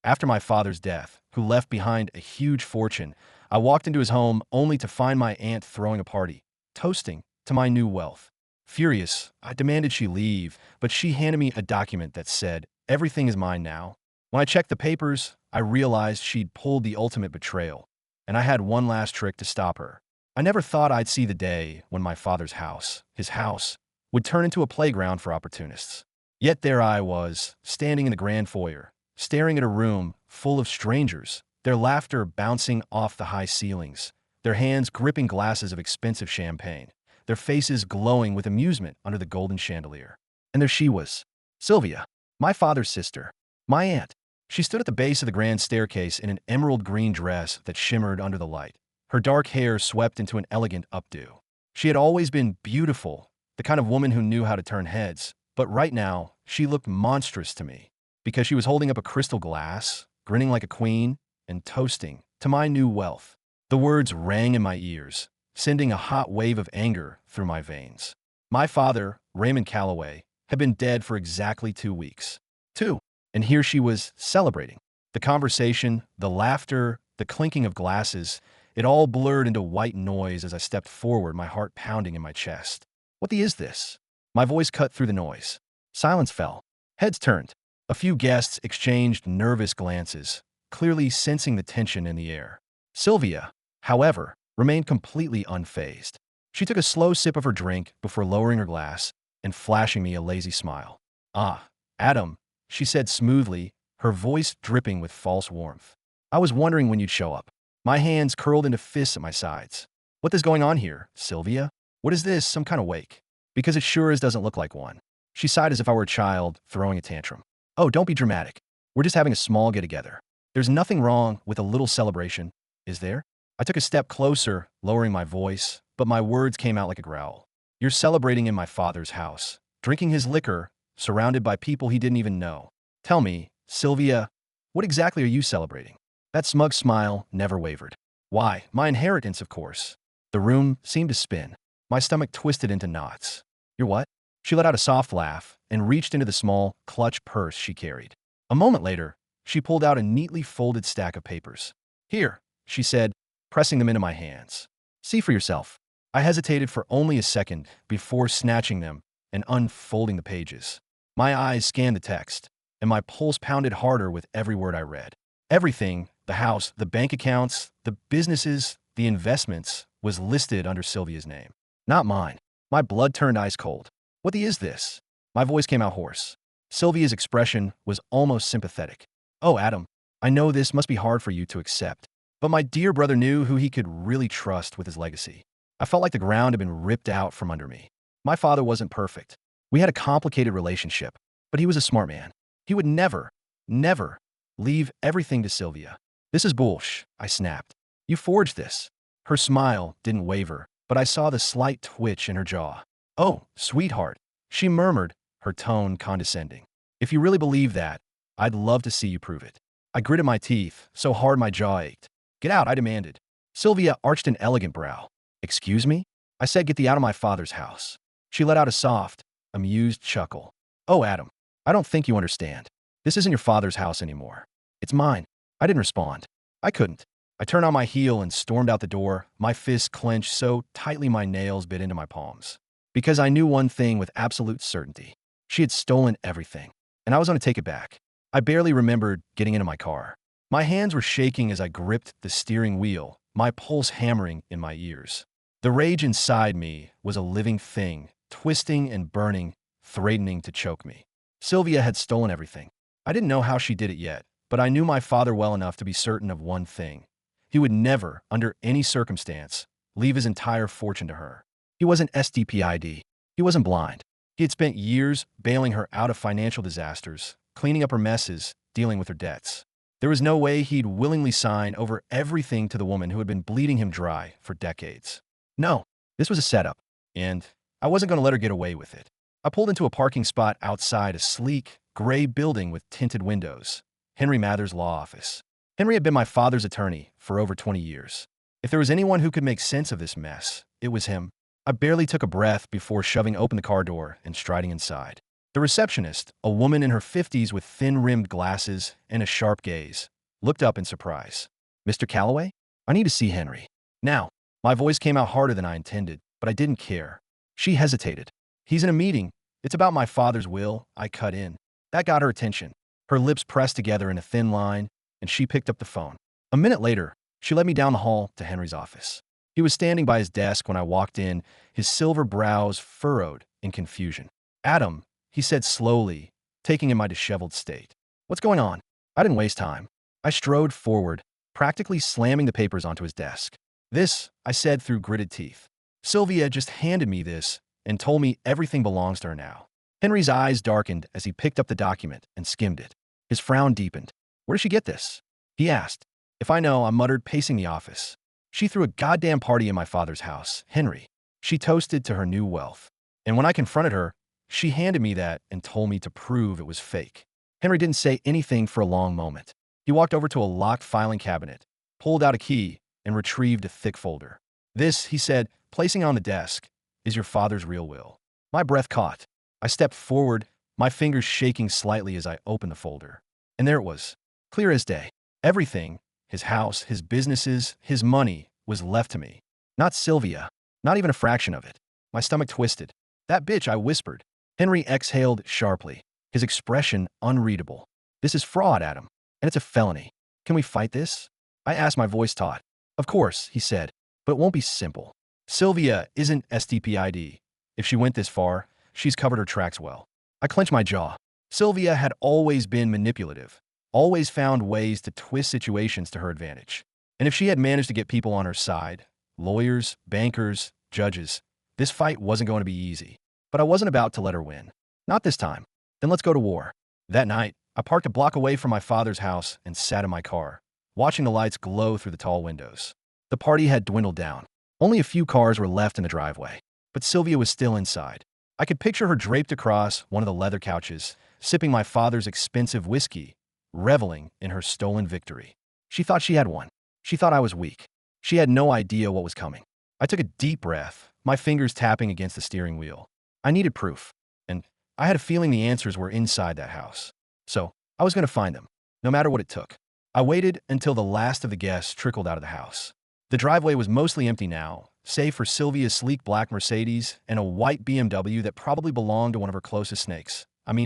After my father's death, who left behind a huge fortune, I walked into his home only to find my aunt throwing a party, toasting to my new wealth. Furious, I demanded she leave, but she handed me a document that said, "Everything is mine now." When I checked the papers, I realized she'd pulled the ultimate betrayal, and I had one last trick to stop her. I never thought I'd see the day when my father's house, his house, would turn into a playground for opportunists. Yet there I was, standing in the grand foyer, staring at a room full of strangers, their laughter bouncing off the high ceilings, their hands gripping glasses of expensive champagne, their faces glowing with amusement under the golden chandelier. And there she was, Sylvia, my father's sister, my aunt. She stood at the base of the grand staircase in an emerald green dress that shimmered under the light, her dark hair swept into an elegant updo. She had always been beautiful, the kind of woman who knew how to turn heads, but right now, she looked monstrous to me, because she was holding up a crystal glass, grinning like a queen, and toasting to my new wealth. The words rang in my ears, sending a hot wave of anger through my veins. My father, Raymond Calloway, had been dead for exactly 2 weeks. 2. And here she was celebrating. The conversation, the laughter, the clinking of glasses, it all blurred into white noise as I stepped forward, my heart pounding in my chest. What the is this? My voice cut through the noise. Silence fell. Heads turned. A few guests exchanged nervous glances, clearly sensing the tension in the air. Sylvia, however, remained completely unfazed. She took a slow sip of her drink before lowering her glass and flashing me a lazy smile. "Ah, Adam," she said smoothly, her voice dripping with false warmth. "I was wondering when you'd show up." My hands curled into fists at my sides. "What is going on here, Sylvia? What is this, some kind of wake?" "Because it sure as doesn't look like one." She sighed as if I were a child throwing a tantrum. "Oh, don't be dramatic. We're just having a small get-together. There's nothing wrong with a little celebration, is there?" I took a step closer, lowering my voice, but my words came out like a growl. "You're celebrating in my father's house, drinking his liquor, surrounded by people he didn't even know. Tell me, Sylvia, what exactly are you celebrating?" That smug smile never wavered. "Why, my inheritance, of course." The room seemed to spin. My stomach twisted into knots. "Your what?" She let out a soft laugh and reached into the small, clutch purse she carried. A moment later, she pulled out a neatly folded stack of papers. "Here," she said, pressing them into my hands. "See for yourself." I hesitated for only a second before snatching them and unfolding the pages. My eyes scanned the text, and my pulse pounded harder with every word I read. Everything, the house, the bank accounts, the businesses, the investments, was listed under Sylvia's name. Not mine. My blood turned ice cold. "What the is this?" My voice came out hoarse. Sylvia's expression was almost sympathetic. "Oh, Adam, I know this must be hard for you to accept, but my dear brother knew who he could really trust with his legacy." I felt like the ground had been ripped out from under me. My father wasn't perfect. We had a complicated relationship, but he was a smart man. He would never, never leave everything to Sylvia. "This is bullsh," I snapped. "You forged this." Her smile didn't waver, but I saw the slight twitch in her jaw. "Oh, sweetheart," she murmured, her tone condescending. "If you really believe that, I'd love to see you prove it." I gritted my teeth so hard my jaw ached. "Get out," I demanded. Sylvia arched an elegant brow. "Excuse me?" I said, "Get thee out of my father's house." She let out a soft, amused chuckle. "Oh, Adam, I don't think you understand. This isn't your father's house anymore. It's mine." I didn't respond. I couldn't. I turned on my heel and stormed out the door, my fists clenched so tightly my nails bit into my palms. Because I knew one thing with absolute certainty. She had stolen everything, and I was going to take it back. I barely remembered getting into my car. My hands were shaking as I gripped the steering wheel, my pulse hammering in my ears. The rage inside me was a living thing, twisting and burning, threatening to choke me. Sylvia had stolen everything. I didn't know how she did it yet, but I knew my father well enough to be certain of one thing. He would never, under any circumstance, leave his entire fortune to her. He wasn't SDPID. He wasn't blind. He had spent years bailing her out of financial disasters, cleaning up her messes, dealing with her debts. There was no way he'd willingly sign over everything to the woman who had been bleeding him dry for decades. No, this was a setup, and I wasn't going to let her get away with it. I pulled into a parking spot outside a sleek, gray building with tinted windows. Henry Mather's law office. Henry had been my father's attorney for over 20 years. If there was anyone who could make sense of this mess, it was him. I barely took a breath before shoving open the car door and striding inside. The receptionist, a woman in her 50s with thin-rimmed glasses and a sharp gaze, looked up in surprise. "Mr. Calloway? I need to see Henry." Now, my voice came out harder than I intended, but I didn't care. She hesitated. "He's in a meeting. It's about my father's will," I cut in. That got her attention. Her lips pressed together in a thin line, and she picked up the phone. A minute later, she led me down the hall to Henry's office. He was standing by his desk when I walked in, his silver brows furrowed in confusion. "Adam," he said slowly, taking in my disheveled state. "What's going on?" I didn't waste time. I strode forward, practically slamming the papers onto his desk. "This," I said through gritted teeth. "Sylvia just handed me this and told me everything belongs to her now." Henry's eyes darkened as he picked up the document and skimmed it. His frown deepened. "Where did she get this?" he asked. "If I know," I muttered, pacing the office. "She threw a goddamn party in my father's house, Henry." She toasted to her new wealth. And when I confronted her, she handed me that and told me to prove it was fake. Henry didn't say anything for a long moment. He walked over to a locked filing cabinet, pulled out a key, and retrieved a thick folder. "This," he said, placing it on the desk, "is your father's real will." My breath caught. I stepped forward, my fingers shaking slightly as I opened the folder. And there it was, clear as day. Everything, his house, his businesses, his money, was left to me. Not Sylvia, not even a fraction of it. My stomach twisted. "That bitch," I whispered. Henry exhaled sharply, his expression unreadable. "This is fraud, Adam, and it's a felony. Can we fight this?" I asked, my voice taut. "Of course," he said, "but it won't be simple. Sylvia isn't STPID. If she went this far, she's covered her tracks well." I clenched my jaw. Sylvia had always been manipulative, always found ways to twist situations to her advantage. And if she had managed to get people on her side, lawyers, bankers, judges, this fight wasn't going to be easy. But I wasn't about to let her win. Not this time. Then let's go to war. That night, I parked a block away from my father's house and sat in my car, watching the lights glow through the tall windows. The party had dwindled down. Only a few cars were left in the driveway, but Sylvia was still inside. I could picture her draped across one of the leather couches, sipping my father's expensive whiskey, reveling in her stolen victory. She thought she had won. She thought I was weak. She had no idea what was coming. I took a deep breath, my fingers tapping against the steering wheel. I needed proof, and I had a feeling the answers were inside that house. So I was going to find them, no matter what it took. I waited until the last of the guests trickled out of the house. The driveway was mostly empty now, save for Sylvia's sleek black Mercedes and a white BMW that probably belonged to one of her closest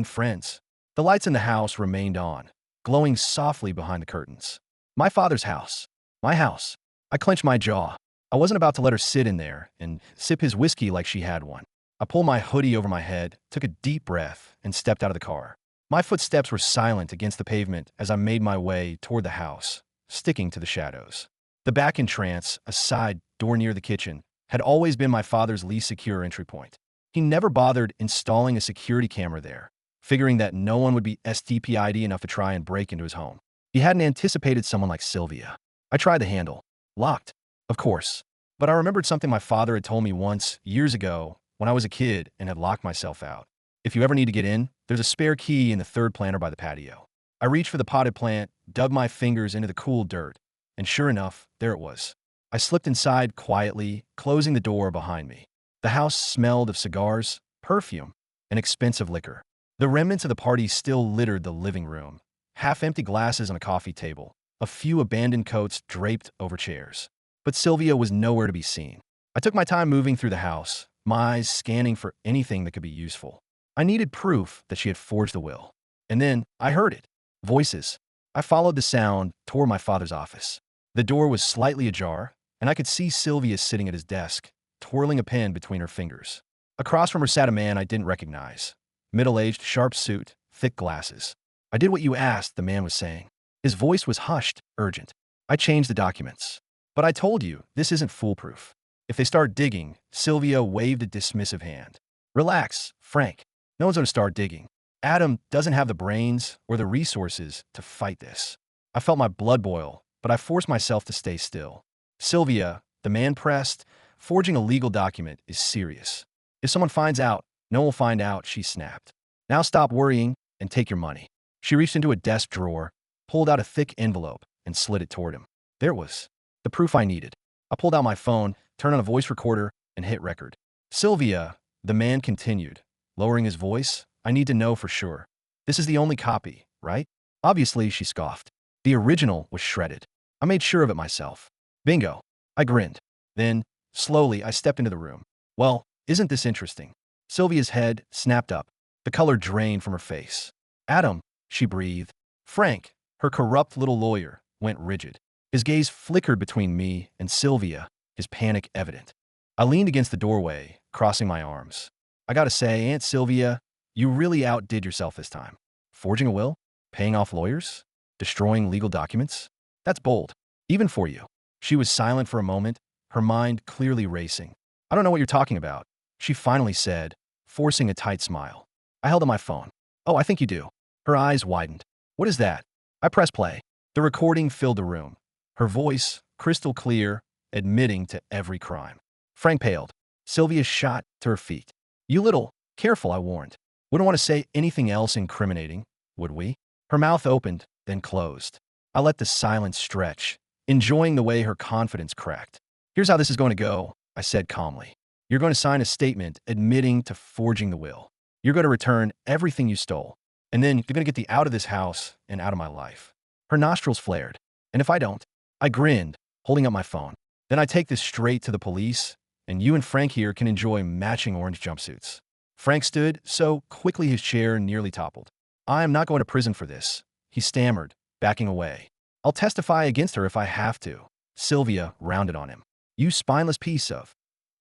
friends. The lights in the house remained on, glowing softly behind the curtains. My father's house. My house. I clenched my jaw. I wasn't about to let her sit in there and sip his whiskey like she had one. I pulled my hoodie over my head, took a deep breath, and stepped out of the car. My footsteps were silent against the pavement as I made my way toward the house, sticking to the shadows. The back entrance, a side door near the kitchen, had always been my father's least secure entry point. He never bothered installing a security camera there, figuring that no one would be STPID enough to try and break into his home. He hadn't anticipated someone like Sylvia. I tried the handle. Locked, of course. But I remembered something my father had told me once, years ago, when I was a kid and had locked myself out. If you ever need to get in, there's a spare key in the third planter by the patio. I reached for the potted plant, dug my fingers into the cool dirt, and sure enough, there it was. I slipped inside quietly, closing the door behind me. The house smelled of cigars, perfume, and expensive liquor. The remnants of the party still littered the living room. Half-empty glasses on a coffee table, a few abandoned coats draped over chairs. But Sylvia was nowhere to be seen. I took my time moving through the house, my eyes scanning for anything that could be useful. I needed proof that she had forged the will. And then I heard it. Voices. I followed the sound toward my father's office. The door was slightly ajar, and I could see Sylvia sitting at his desk, twirling a pen between her fingers. Across from her sat a man I didn't recognize. Middle-aged, sharp suit, thick glasses. "I did what you asked," the man was saying. His voice was hushed, urgent. "I changed the documents. But I told you, this isn't foolproof. If they start digging," Sylvia waved a dismissive hand. "Relax, Frank. No one's going to start digging. Adam doesn't have the brains or the resources to fight this." I felt my blood boil, but I forced myself to stay still. "Sylvia," the man pressed, "forging a legal document is serious. If someone finds out, no one will find out," she snapped. "Now stop worrying and take your money." She reached into a desk drawer, pulled out a thick envelope, and slid it toward him. There it was, the proof I needed. I pulled out my phone, turned on a voice recorder, and hit record. "Sylvia," the man continued, lowering his voice, I need to know for sure. This is the only copy, right? Obviously, she scoffed. The original was shredded. I made sure of it myself. Bingo. I grinned. Then, slowly, I stepped into the room. Well, isn't this interesting? Sylvia's head snapped up. The color drained from her face. Adam, she breathed. Frank, her corrupt little lawyer, went rigid. His gaze flickered between me and Sylvia, his panic evident. I leaned against the doorway, crossing my arms. I gotta say, Aunt Sylvia, you really outdid yourself this time. Forging a will? Paying off lawyers? Destroying legal documents? That's bold, even for you. She was silent for a moment, her mind clearly racing. I don't know what you're talking about, she finally said, forcing a tight smile. I held up my phone. Oh, I think you do. Her eyes widened. What is that? I pressed play. The recording filled the room. Her voice, crystal clear, admitting to every crime. Frank paled. Sylvia shot to her feet. You little, careful, I warned. Wouldn't want to say anything else incriminating, would we? Her mouth opened, then closed. I let the silence stretch, enjoying the way her confidence cracked. Here's how this is going to go, I said calmly. You're going to sign a statement admitting to forging the will. You're going to return everything you stole. And then you're going to get out of this house and out of my life. Her nostrils flared. And if I don't? I grinned, holding up my phone. Then I take this straight to the police, and you and Frank here can enjoy matching orange jumpsuits. Frank stood so quickly his chair nearly toppled. I am not going to prison for this, he stammered, backing away. I'll testify against her if I have to. Sylvia rounded on him. You spineless piece of...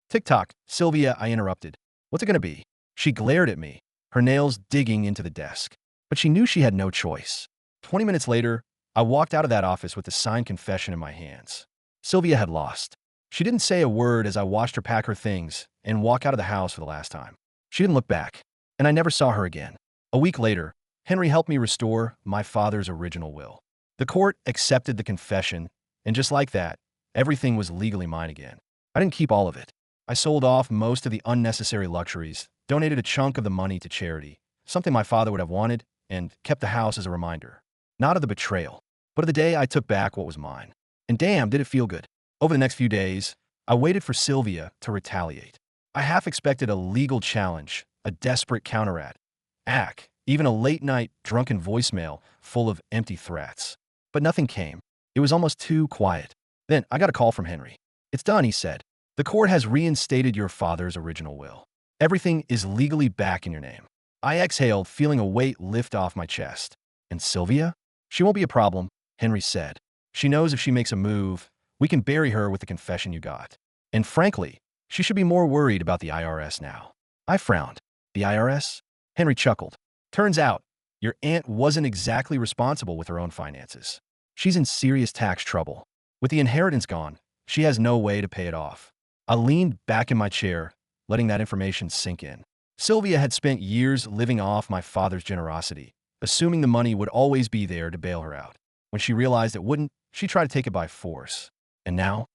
Tick-tock, Sylvia, I interrupted. What's it going to be? She glared at me, her nails digging into the desk. But she knew she had no choice. 20 minutes later, I walked out of that office with the signed confession in my hands. Sylvia had lost. She didn't say a word as I watched her pack her things and walk out of the house for the last time. She didn't look back, and I never saw her again. A week later, Henry helped me restore my father's original will. The court accepted the confession, and just like that, everything was legally mine again. I didn't keep all of it. I sold off most of the unnecessary luxuries, donated a chunk of the money to charity, something my father would have wanted, and kept the house as a reminder. Not of the betrayal, but of the day I took back what was mine. And damn, did it feel good. Over the next few days, I waited for Sylvia to retaliate. I half expected a legal challenge, a desperate counterattack, even a late-night drunken voicemail full of empty threats. But nothing came. It was almost too quiet. Then I got a call from Henry. It's done, he said. The court has reinstated your father's original will. Everything is legally back in your name. I exhaled, feeling a weight lift off my chest. And Sylvia? She won't be a problem, Henry said. She knows if she makes a move, we can bury her with the confession you got. And frankly, she should be more worried about the IRS now. I frowned. The IRS? Henry chuckled. Turns out, your aunt wasn't exactly responsible with her own finances. She's in serious tax trouble. With the inheritance gone, she has no way to pay it off. I leaned back in my chair, letting that information sink in. Sylvia had spent years living off my father's generosity, assuming the money would always be there to bail her out. When she realized it wouldn't, she tried to take it by force. And now,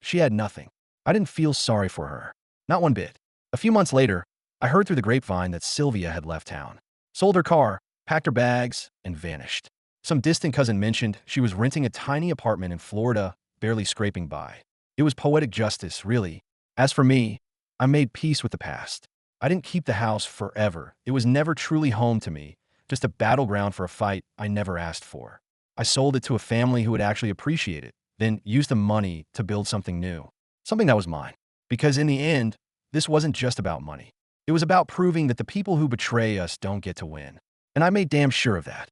she had nothing. I didn't feel sorry for her. Not one bit. A few months later, I heard through the grapevine that Sylvia had left town. Sold her car, packed her bags, and vanished. Some distant cousin mentioned she was renting a tiny apartment in Florida, barely scraping by. It was poetic justice, really. As for me, I made peace with the past. I didn't keep the house forever. It was never truly home to me, just a battleground for a fight I never asked for. I sold it to a family who would actually appreciate it, then used the money to build something new, something that was mine. Because in the end, this wasn't just about money. It was about proving that the people who betray us don't get to win. And I made damn sure of that.